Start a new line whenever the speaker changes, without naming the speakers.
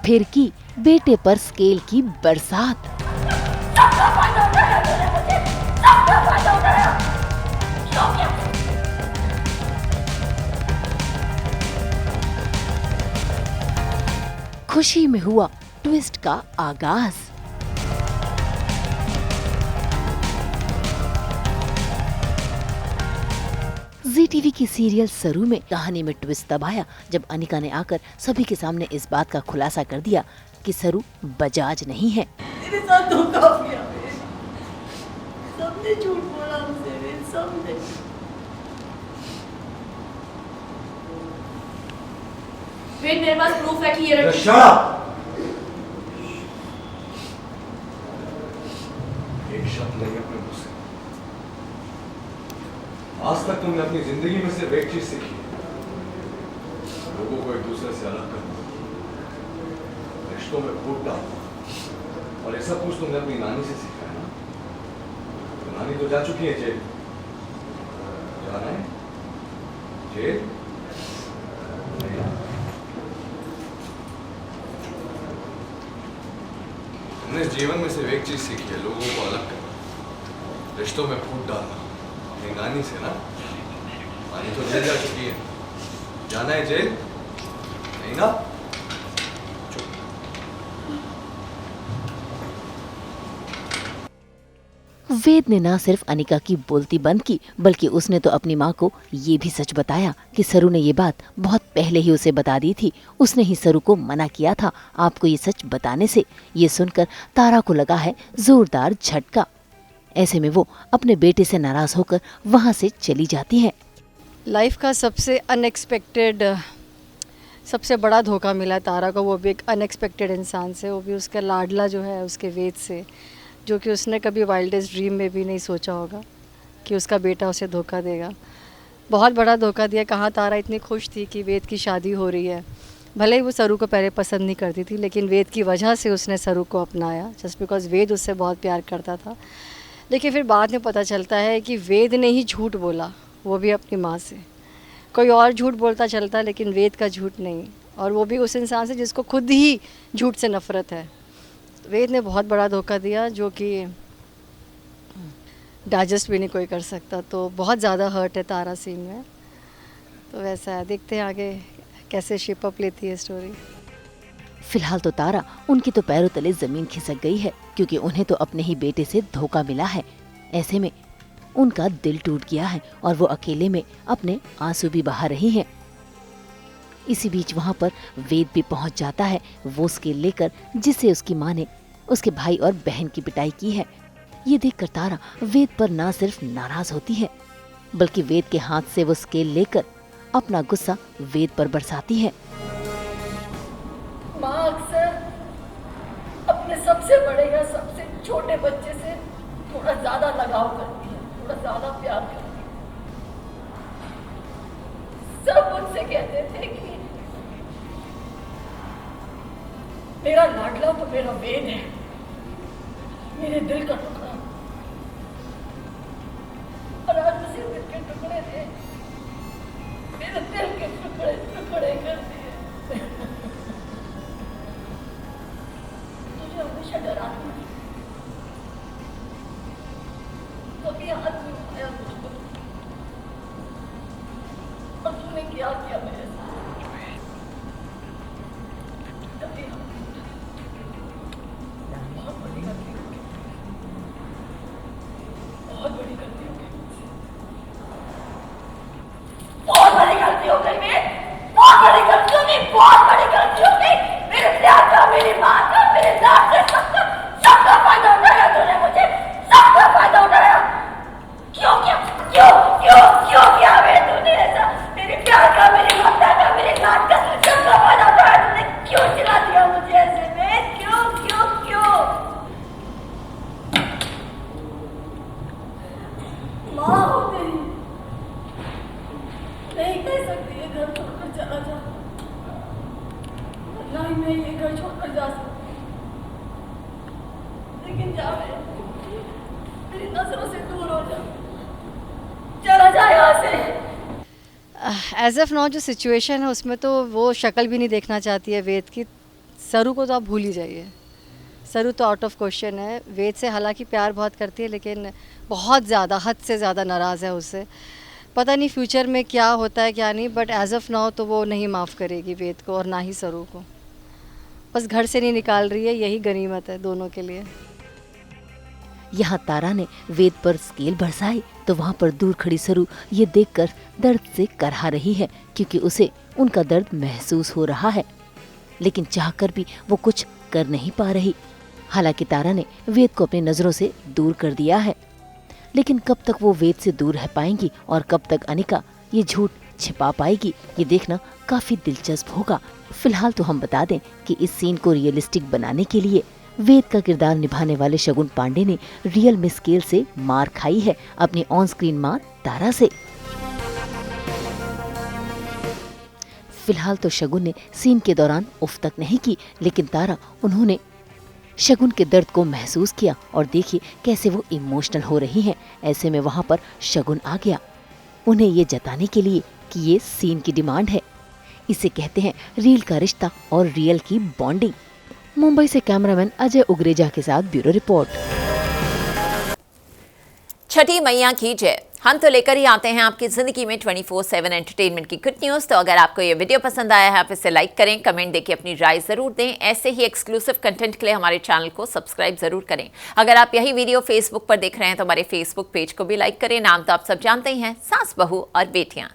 फिर की बेटे पर स्केल की बरसात। खुशी में हुआ ट्विस्ट का आगाज। जी टीवी की सीरियल सरू में कहानी में ट्विस्ट तब आया जब अनिका ने आकर सभी के सामने इस बात का खुलासा कर दिया कि सरू बजाज नहीं है।
मेरे साथ धोखा किया, सबने झूठ बोला मुझसे, सबने।
वेट, मेरे पास प्रूफ है कि ये लड़की।
Shut up! एक शब्द नहीं अपने मुंह से। आज तक तुमने अपनी जिंदगी में सिर्फ एक चीज सीखी है, लोगों को एक दूसरे से अलग करना, रिश्तों में फूट डालना। और ये सब कुछ तुमने अपनी नानी से सीखा है ना? तो नानी तो जा चुकी है जेल। जाना है जेल? नहीं। तुमने जीवन में सिर्फ एक चीज सीखी है, लोगों को अलग करना, रिश्तों में फूट डालना। अपनी नानी से ना? नानी तो जेल जा चुकी है। जाना है जेल? नहीं ना?
वेद ने ना सिर्फ अनिका की बोलती बंद की, बल्कि उसने तो अपनी माँ को ये भी सच बताया कि सरू ने ये बात बहुत पहले ही उसे बता दी थी। उसने ही सरू को मना किया था आपको ये सच बताने से। ये सुनकर तारा को लगा है जोरदार झटका। ऐसे में वो अपने बेटे से नाराज होकर वहाँ से चली जाती है।
लाइफ का सबसे अनएक्सपेक्टेड, सबसे बड़ा धोखा मिला तारा को, वो भी एक अनएक्सपेक्टेड इंसान से, वो भी उसका लाडला जो है उसके वेद से, जो कि उसने कभी वाइल्डेस्ट ड्रीम में भी नहीं सोचा होगा कि उसका बेटा उसे धोखा देगा। बहुत बड़ा धोखा दिया। कहाँ तारा इतनी खुश थी कि वेद की शादी हो रही है। भले ही वो सरू को पहले पसंद नहीं करती थी, लेकिन वेद की वजह से उसने सरू को अपनाया, जस्ट बिकॉज वेद उससे बहुत प्यार करता था। लेकिन फिर बाद में पता चलता है कि वेद ने ही झूठ बोला, वो भी अपनी माँ से। कोई और झूठ बोलता चलता, लेकिन वेद का झूठ नहीं, और वो भी उस इंसान से जिसको खुद ही झूठ से नफरत है। वेद ने बहुत बड़ा धोखा दिया, जो कि डाइजेस्ट भी नहीं कोई कर सकता। तो बहुत ज़्यादा हर्ट है तारा सीन में। तो वैसा है, देखते हैं आगे कैसे शेप अप लेती है स्टोरी।
फिलहाल तो तारा उनकी तो पैरों तले जमीन खिसक गई है, क्योंकि उन्हें तो अपने ही बेटे से धोखा मिला है। ऐसे में उनका दिल टूट गया है और वो अकेले में अपने आंसू भी बहा रही हैं। इसी बीच वहाँ पर वेद भी पहुँच जाता है, वो स्केल लेकर जिससे उसकी माँ ने उसके भाई और बहन की पिटाई की है। ये देखकर तारा वेद पर ना सिर्फ नाराज होती है, बल्कि वेद के हाथ से वो स्केल लेकर अपना गुस्सा वेद पर बरसाती है।
माँ अक्सर अपने सबसे बड़े या सबसे छोटे बच्चे से थोड़ा ज्यादा लगाव करती है, थोड़ा ज्यादा प्यार करती है। सब मुझसे कहते थे कि मेरा लाडला तो मेरा वेद है, मेरे दिल का टुकड़ा। और आज उसी दिल के टुकड़े थे मेरे दिल के टुकड़े टुकड़े कर दिए। तुझे हमेशा डराती थी, कभी हाथ नहीं उठाया मुझको, और तूने क्या किया मेरे साथ? कभी बहुत बड़ी गलती हो गई, बहुत बड़ी गलती हो गई, बहुत बड़ी गलती हो गई, बहुत बड़ी गलती हो गई, बहुत बड़ी गलती हो गई। मेरे प्यार का, मेरी माँ का, मेरे लाड से सबका फायदा उठाया तूने मुझे, सबका फायदा उठाया। क्यों किया, क्यों क्यों क्यों किया बे तूने ऐसा? मेरे प्यार का, मेरी ममता का, मेरे लाड का सबका फायदा उठाया तूने। क्यों चिढ़ा दिया मुझे ऐसे में? क्यों क्यों क्यों? माँ हो तेरी, नहीं कह सकती ये घर छोड़कर चला जा, ना ही मैं ये घर छोड़कर जा सकती, लेकिन जा मेरी नजरों से दूर हो जा, चला जा यहाँ से।
एज ऑफ नाउ जो सिचुएशन है उसमें तो वो शक्ल भी नहीं देखना चाहती है वेद की। सरू को तो आप भूल ही जाइए, सरू तो आउट ऑफ क्वेश्चन है। वेद से हालांकि प्यार बहुत करती है, लेकिन बहुत ज़्यादा, हद से ज़्यादा नाराज़ है उससे। पता नहीं फ्यूचर में क्या होता है क्या नहीं, बट एज ऑफ नाउ तो वो नहीं माफ़ करेगी वेद को और ना ही सरू को। बस घर से नहीं निकाल रही है, यही गनीमत है दोनों के लिए।
यहाँ तारा ने वेद पर स्केल बरसाई तो वहाँ पर दूर खड़ी सरू ये देखकर दर्द से करहा रही है, क्योंकि उसे उनका दर्द महसूस हो रहा है, लेकिन चाहकर भी वो कुछ कर नहीं पा रही। हालांकि तारा ने वेद को अपनी नजरों से दूर कर दिया है, लेकिन कब तक वो वेद से दूर रह पाएंगी और कब तक अनिका ये झूठ छिपा पाएगी, ये देखना काफी दिलचस्प होगा। फिलहाल तो हम बता दें कि इस सीन को रियलिस्टिक बनाने के लिए वेद का किरदार निभाने वाले शगुन पांडे ने रियल में स्केल से मार खाई है अपनी ऑन स्क्रीन मां तारा से। फिलहाल तो शगुन ने सीन के दौरान उफ तक नहीं की, लेकिन तारा उन्होंने शगुन के दर्द को महसूस किया और देखिए कैसे वो इमोशनल हो रही हैं। ऐसे में वहां पर शगुन आ गया उन्हें ये जताने के लिए कि ये सीन की डिमांड है। इसे कहते हैं रील का रिश्ता और रियल की बॉन्डिंग। मुंबई से कैमरामैन अजय उग्रेजा के साथ ब्यूरो रिपोर्ट।
छठी मैया की जय। हम तो लेकर ही आते हैं आपकी जिंदगी में 24/7 एंटरटेनमेंट की गुड न्यूज़। तो अगर आपको ये वीडियो पसंद आया है, आप इसे लाइक करें, कमेंट देके अपनी राय जरूर दें। ऐसे ही एक्सक्लूसिव कंटेंट के लिए हमारे चैनल को सब्सक्राइब जरूर करें। अगर आप यही वीडियो फेसबुक पर देख रहे हैं तो हमारे फेसबुक पेज को भी लाइक करें। नाम तो आप सब जानते ही हैं, सास बहू और बेटियां।